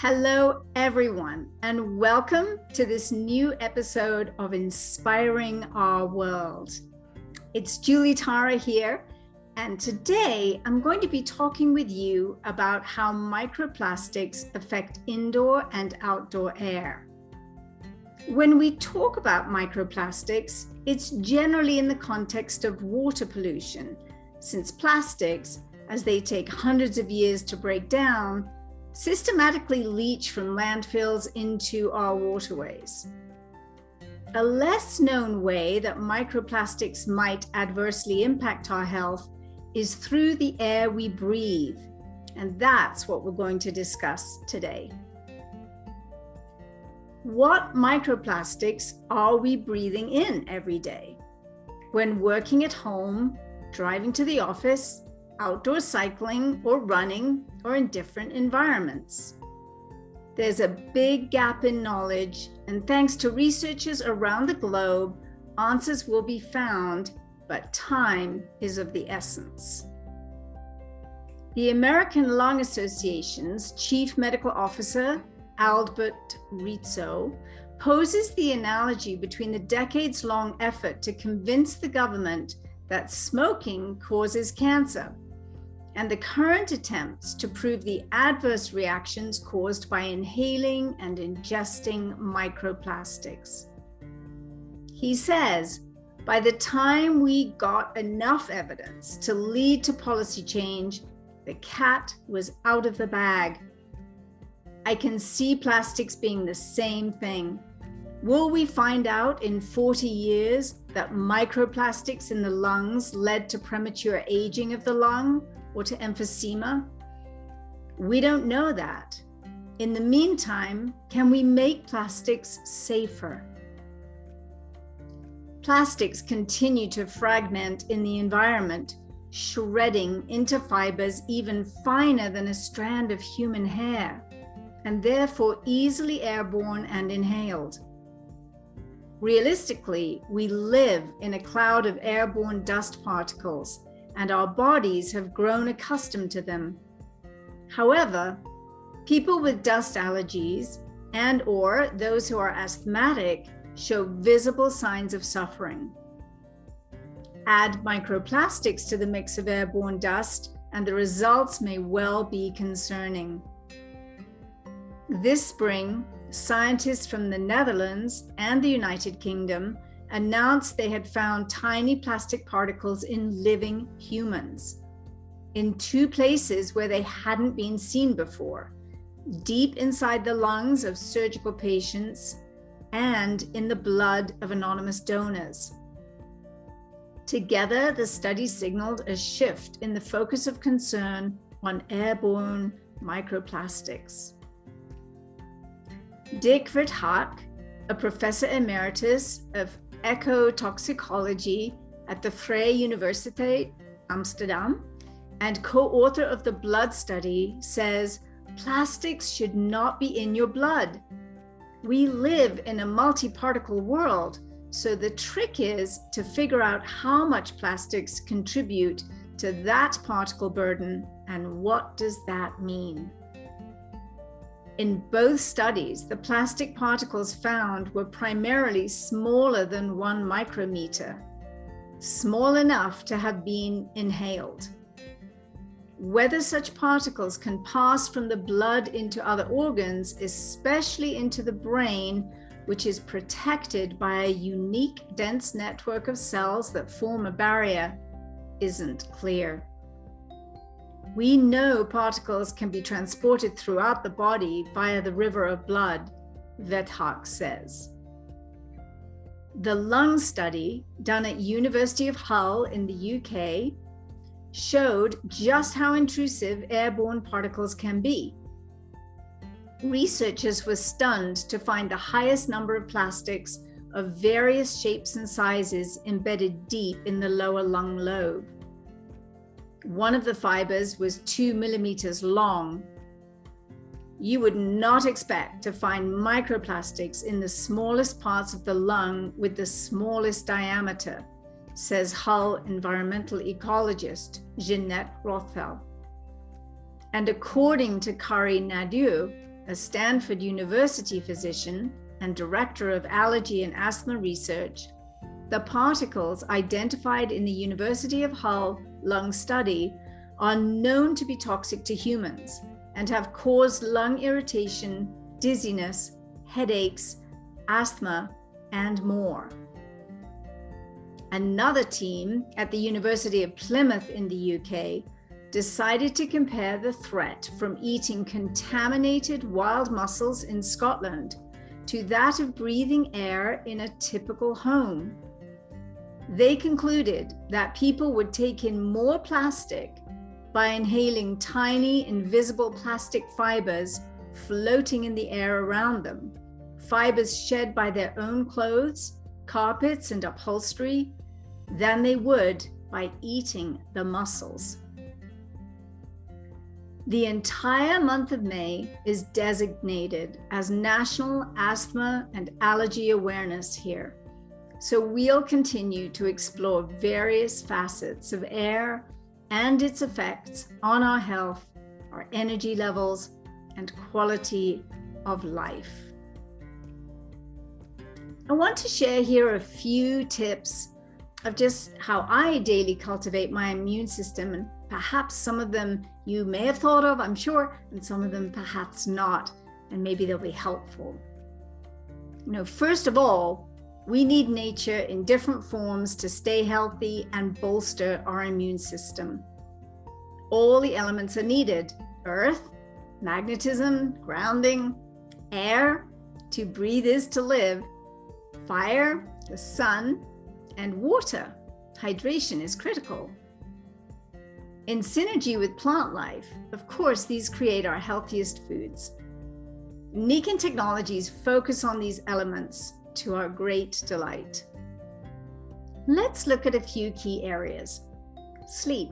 Hello, everyone, and welcome to this new episode of Inspiring Our World. It's Julie Tara here, and today I'm going to be talking with you about how microplastics affect indoor and outdoor air. When we talk about microplastics, it's generally in the context of water pollution, since plastics, as they take hundreds of years to break down, systematically leach from landfills into our waterways. A less known way that microplastics might adversely impact our health is through the air we breathe, and that's what we're going to discuss today. What microplastics are we breathing in every day? When working at home, driving to the office, outdoor cycling or running, or in different environments. There's a big gap in knowledge, and thanks to researchers around the globe, answers will be found, but time is of the essence. The American Lung Association's Chief Medical Officer, Albert Rizzo, poses the analogy between the decades-long effort to convince the government that smoking causes cancer and the current attempts to prove the adverse reactions caused by inhaling and ingesting microplastics. He says, by the time we got enough evidence to lead to policy change, the cat was out of the bag. I can see plastics being the same thing. Will we find out in 40 years that microplastics in the lungs led to premature aging of the lung or to emphysema? We don't know that. In the meantime, can we make plastics safer? Plastics continue to fragment in the environment, shredding into fibers even finer than a strand of human hair, and therefore easily airborne and inhaled. Realistically, we live in a cloud of airborne dust particles, and our bodies have grown accustomed to them. However, people with dust allergies and/or those who are asthmatic show visible signs of suffering. Add microplastics to the mix of airborne dust, and the results may well be concerning. This spring, scientists from the Netherlands and the United Kingdom announced they had found tiny plastic particles in living humans in two places where they hadn't been seen before, deep inside the lungs of surgical patients and in the blood of anonymous donors. Together, the study signaled a shift in the focus of concern on airborne microplastics. Dick Verhaak, a professor emeritus of ecotoxicology at the Vrije Universiteit Amsterdam and co-author of the blood study, says plastics should not be in your blood. We live in a multi-particle world, so the trick is to figure out how much plastics contribute to that particle burden and what does that mean. In both studies, the plastic particles found were primarily smaller than 1 micrometer, small enough to have been inhaled. Whether such particles can pass from the blood into other organs, especially into the brain, which is protected by a unique dense network of cells that form a barrier, isn't clear. We know particles can be transported throughout the body via the river of blood, Verhaak says. The lung study done at University of Hull in the UK showed just how intrusive airborne particles can be. Researchers were stunned to find the highest number of plastics of various shapes and sizes embedded deep in the lower lung lobe. One of the fibers was 2 millimeters long. You would not expect to find microplastics in the smallest parts of the lung with the smallest diameter, says Hull environmental ecologist Jeanette Rothwell. And according to Kari Nadeau, a Stanford University physician and director of allergy and asthma research, the particles identified in the University of Hull lung study are known to be toxic to humans and have caused lung irritation, dizziness, headaches, asthma, and more. Another team at the University of Plymouth in the UK decided to compare the threat from eating contaminated wild mussels in Scotland to that of breathing air in a typical home. They concluded that people would take in more plastic by inhaling tiny, invisible plastic fibers floating in the air around them, fibers shed by their own clothes, carpets, and upholstery, than they would by eating the mussels. The entire month of May is designated as National Asthma and Allergy Awareness here. So we'll continue to explore various facets of air and its effects on our health, our energy levels, and quality of life. I want to share here a few tips of just how I daily cultivate my immune system, and perhaps some of them you may have thought of, I'm sure, and some of them perhaps not, and maybe they'll be helpful. First of all, we need nature in different forms to stay healthy and bolster our immune system. All the elements are needed: earth, magnetism, grounding, air, to breathe is to live, fire, the sun, and water, hydration, is critical. In synergy with plant life, of course, these create our healthiest foods. Nikan Technologies focus on these elements to our great delight. Let's look at a few key areas. Sleep.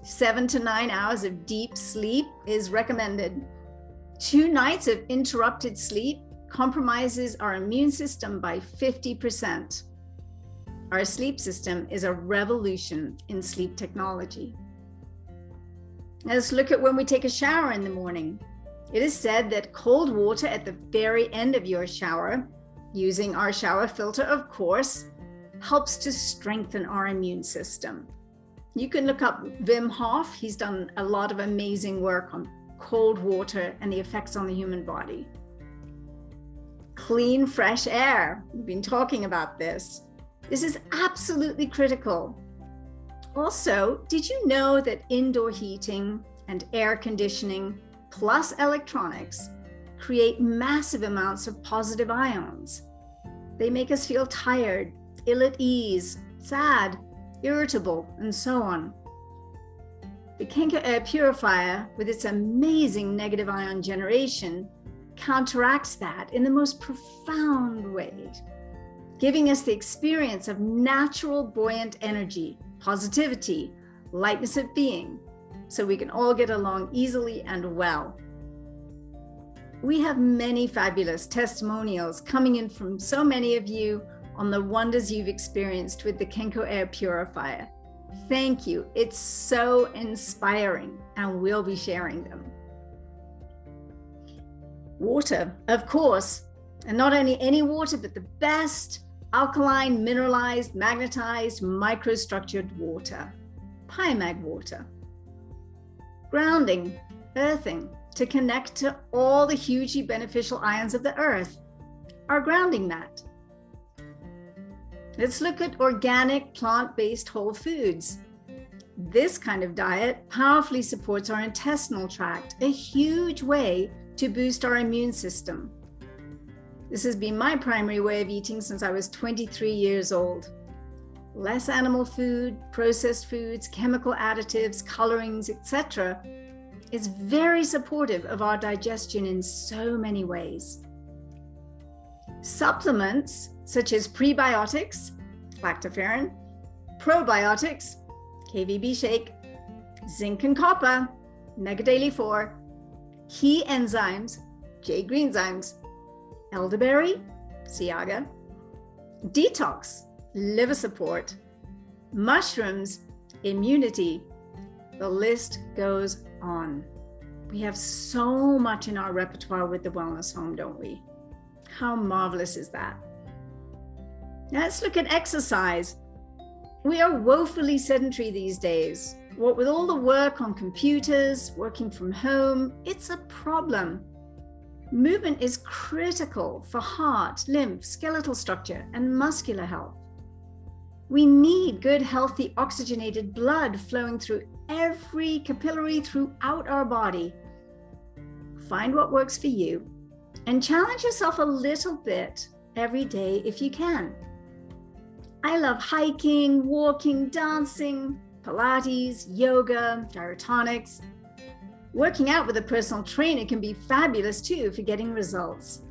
7 to 9 hours of deep sleep is recommended. 2 nights of interrupted sleep compromises our immune system by 50%. Our sleep system is a revolution in sleep technology. Let's look at when we take a shower in the morning. It is said that cold water at the very end of your shower, using our shower filter, of course, helps to strengthen our immune system. You can look up Wim Hof. He's done a lot of amazing work on cold water and the effects on the human body. Clean, fresh air. We've been talking about this. This is absolutely critical. Also, did you know that indoor heating and air conditioning plus electronics create massive amounts of positive ions? They make us feel tired, ill at ease, sad, irritable, and so on. The Kenko air purifier, with its amazing negative ion generation, counteracts that in the most profound way, giving us the experience of natural buoyant energy, positivity, lightness of being, so we can all get along easily and well. We have many fabulous testimonials coming in from so many of you on the wonders you've experienced with the Kenko air purifier. Thank you. It's so inspiring, and we'll be sharing them. Water, of course, and not only any water, but the best alkaline, mineralized, magnetized, microstructured water, Pyamag water. Grounding, earthing, to connect to all the hugely beneficial ions of the earth, our grounding mat. Let's look at organic, plant-based whole foods. This kind of diet powerfully supports our intestinal tract, a huge way to boost our immune system. This has been my primary way of eating since I was 23 years old. Less animal food, processed foods, chemical additives, colorings, etc. is very supportive of our digestion in so many ways. Supplements such as prebiotics, lactoferrin, probiotics, KVB shake, zinc and copper, Mega Daily 4, key enzymes, J Greenzymes, elderberry, Siaga, detox, liver support, mushrooms, immunity. The list goes on. We have so much in our repertoire with the wellness home, don't we? How marvelous is that? Now let's look at exercise. We are woefully sedentary these days. What with all the work on computers, working from home, it's a problem. Movement is critical for heart, lymph, skeletal structure, and muscular health. We need good, healthy, oxygenated blood flowing through every capillary throughout our body. Find what works for you and challenge yourself a little bit every day if you can. I love hiking, walking, dancing, Pilates, yoga, gyrotonics. Working out with a personal trainer can be fabulous too for getting results.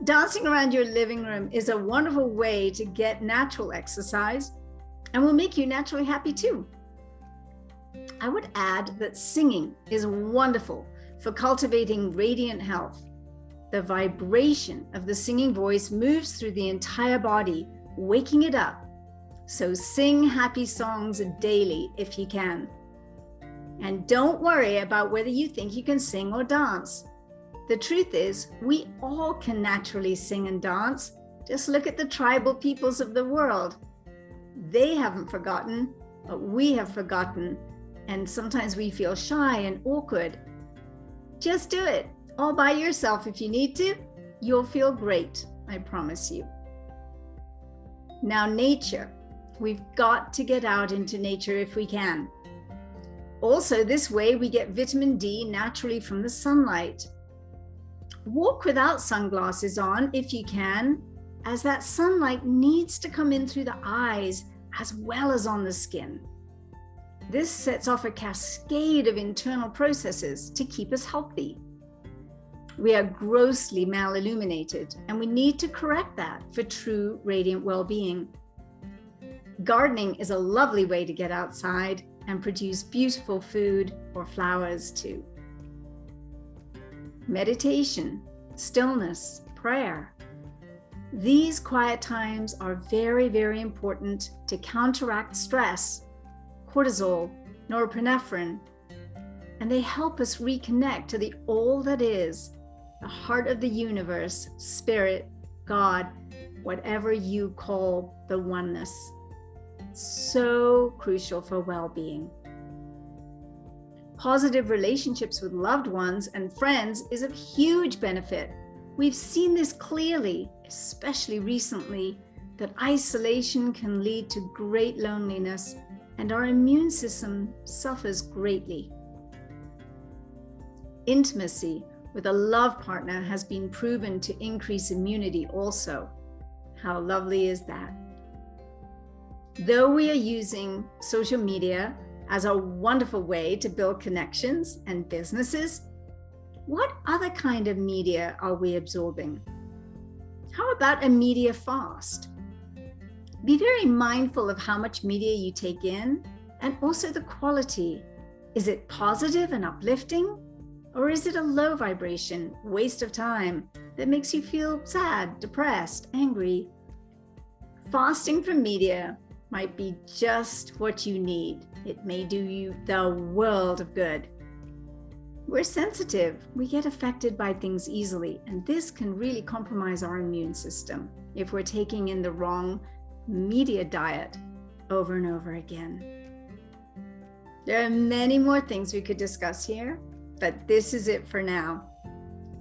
Dancing around your living room is a wonderful way to get natural exercise and will make you naturally happy too. I would add that singing is wonderful for cultivating radiant health. The vibration of the singing voice moves through the entire body, waking it up. So sing happy songs daily if you can. And don't worry about whether you think you can sing or dance. The truth is, we all can naturally sing and dance. Just look at the tribal peoples of the world. They haven't forgotten, but we have forgotten. And sometimes we feel shy and awkward. Just do it all by yourself if you need to. You'll feel great, I promise you. Now, nature. We've got to get out into nature if we can. Also, this way we get vitamin D naturally from the sunlight. Walk without sunglasses on if you can, as that sunlight needs to come in through the eyes as well as on the skin. This sets off a cascade of internal processes to keep us healthy. We are grossly malilluminated, and we need to correct that for true radiant well-being. Gardening is a lovely way to get outside and produce beautiful food or flowers too. Meditation, stillness, prayer. These quiet times are very, very important to counteract stress, cortisol, norepinephrine, and they help us reconnect to the all that is, the heart of the universe, spirit, God, whatever you call the oneness. So crucial for well-being. Positive relationships with loved ones and friends is of huge benefit. We've seen this clearly, especially recently, that isolation can lead to great loneliness and our immune system suffers greatly. Intimacy with a love partner has been proven to increase immunity also. How lovely is that? Though we are using social media as a wonderful way to build connections and businesses, what other kind of media are we absorbing? How about a media fast? Be very mindful of how much media you take in and also the quality. Is it positive and uplifting? Or is it a low vibration, waste of time that makes you feel sad, depressed, angry? Fasting from media might be just what you need. It may do you the world of good. We're sensitive. We get affected by things easily, and this can really compromise our immune system if we're taking in the wrong media diet over and over again. There are many more things we could discuss here, but this is it for now.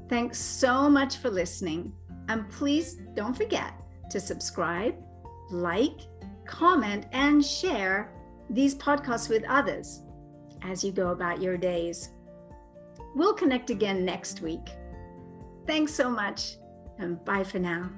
Thanks so much for listening, and please don't forget to subscribe, like, comment, and share these podcasts with others as you go about your days. We'll connect again next week. Thanks so much, and bye for now.